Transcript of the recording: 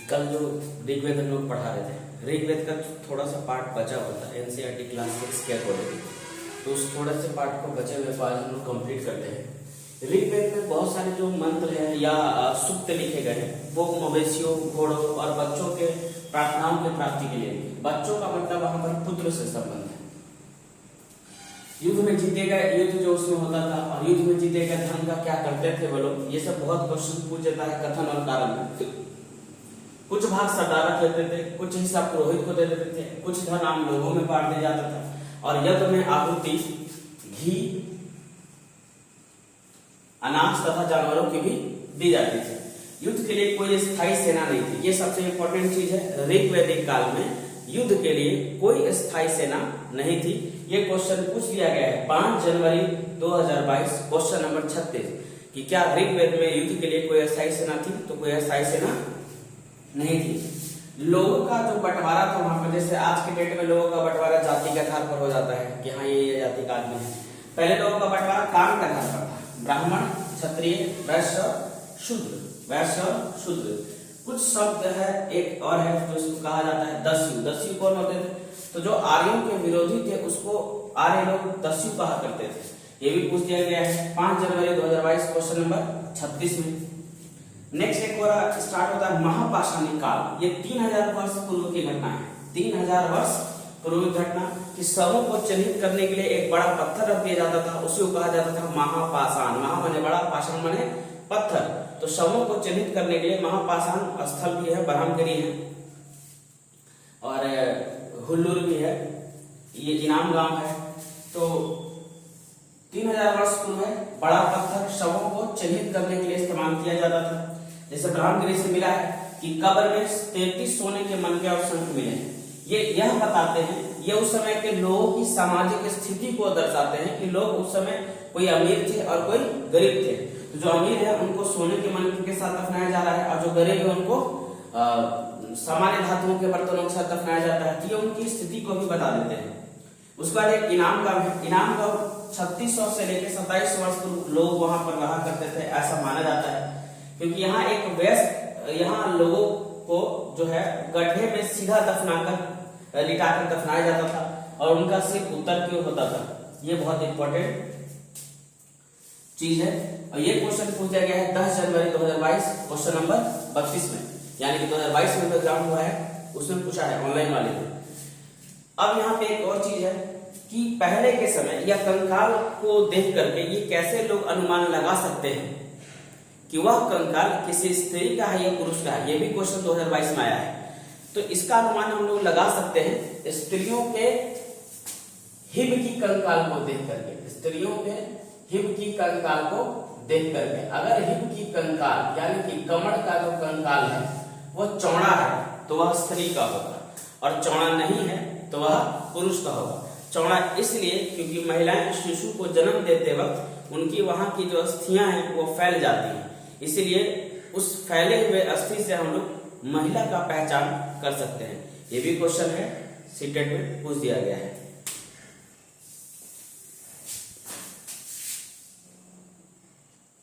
कल जो ऋग्वेद हम लोग पढ़ा रहे थे, ऋग्वेद का थोड़ा सा पार्ट बचा होता है एनसीईआरटी क्लास 6 के अकॉर्डिंग, तो उस थोड़े से पार्ट को बचे हुए को आज हम लोग कंप्लीट करते हैं। ऋग्वेद में बहुत सारे जो मंत्र हैं या सूक्त लिखे गए हैं वो मवेशियों, घोड़ों और बच्चों के प्रार्थनाओं की प्राप्ति के लिए। बच्चों का मतलब वहां पर पुत्र से संबंध है। युद्ध में जीते गए युद्ध जो उसमें होता था और युद्ध में जीते गए धन का क्या करते थे वो लोग, ये सब बहुत क्वेश्चन पूछ जाता है कथन और कारण में। कुछ भाग सरदार रख लेते थे, कुछ हिस्सा पुरोहित को दे देते थे, कुछ धन आम लोगों में बांट दिया जाता था और यज्ञ में आहुति घी, अनाज तथा जानवरों की भी दी जाती थी। युद्ध के लिए कोई स्थायी सेना नहीं थी, ये सबसे इंपॉर्टेंट चीज है। ऋग्वैदिक काल में युद्ध के लिए कोई स्थायी सेना नहीं थी। ये क्वेश्चन पूछ लिया गया है 5 जनवरी 2022, क्वेश्चन नंबर 36 कि क्या ऋग्वेद में युद्ध के लिए कोई स्थायी सेना थी? तो कोई स्थायी सेना नहीं थी। लोगों का जो बंटवारा था वहां पर, जैसे आज के डेट में लोगों का बंटवारा जाति के आधार पर हो जाता है कि हाँ ये जाति का आदमी है। पहले लोगों का बंटवारा काम के आधार पर था, ब्राह्मण, क्षत्रिय, वैश्य, शूद्र, कुछ शब्द है एक और है जो इसको कहा जाता है दस्यु। दस्यु कौन होते थे? तो जो आर्यों के विरोधी थे उसको आर्य लोग दस्यु कहा करते थे। ये भी पूछ दिया गया है 5 जनवरी 2022, क्वेश्चन नंबर 36 में। नेक्स्ट एक और स्टार्ट होता है महापाषाणी काल। ये 3000 वर्ष पूर्व की घटना है। 3000 वर्ष पूर्व की घटना कि शवों को चिन्हित करने के लिए एक बड़ा पत्थर रख दिया जाता था, उसी को कहा जाता था महापाषाण। महा माने बड़ा, पाषाण माने पत्थर। तो शवों को चिन्हित करने के लिए महापाषाण स्थल भी है, बरहमगिरी है और हुल्लूर भी है, ये इनाम गांव है। तो 3000 वर्ष पूर्व है, बड़ा पत्थर शवों को चिन्हित करने के लिए इस्तेमाल किया जाता था। जैसे ब्रह्मगिरी से मिला है कि कब्र में 33 सोने के मनके और शंख मिले हैं। ये यह बताते हैं, ये उस समय के लोगों की सामाजिक स्थिति को दर्शाते हैं कि लोग उस समय कोई अमीर थे और कोई गरीब थे। तो जो अमीर है उनको सोने के मनके के साथ दफनाया जा रहा है और जो गरीब है उनको सामान्य धातुओं के बर्तनों के साथ दफनाया जाता है। ये उनकी स्थिति को भी बता देते हैं। उसके बाद एक इनाम गांव है। इनाम गांव 3600 से लेकर 27 वर्ष पूर्व लोग वहां पर रहा करते थे, ऐसा माना जाता है, क्योंकि यहाँ एक व्यस्त, यहाँ लोगों को जो है गड्ढे में सीधा दफनाकर लिटाकर दफनाया जाता था और उनका सिर उत्तर की ओर होता था। ये बहुत इंपॉर्टेंट चीज है और ये क्वेश्चन पूछा गया है 10 जनवरी 2022, क्वेश्चन नंबर 32 में, यानी कि 2022 में एग्जाम हुआ है, उसमें पूछा है ऑनलाइन वाले में। अब यहाँ पे एक और चीज है कि पहले के समय या कंकाल को देख करके ये कैसे लोग अनुमान लगा सकते हैं कि वह कंकाल किसी स्त्री का है या पुरुष का है। ये भी क्वेश्चन 2022 में आया है। तो इसका अनुमान हम लोग लगा सकते हैं स्त्रियों के हिब की कंकाल को देख करके। स्त्रियों के हिब की कंकाल को देख करके, अगर हिब की कंकाल यानी कि कमर का जो कंकाल है वो चौड़ा है तो वह स्त्री का होगा और चौड़ा नहीं है तो वह पुरुष का होगा। चौड़ा इसलिए क्योंकि महिलाएं शिशु को जन्म देते वक्त उनकी वहां की जो अस्थियां हैं वो फैल जाती हैं, इसलिए उस फैले हुए अस्थि से हम लोग महिला का पहचान कर सकते हैं। ये भी क्वेश्चन है, सीटेट में पूछ दिया गया है।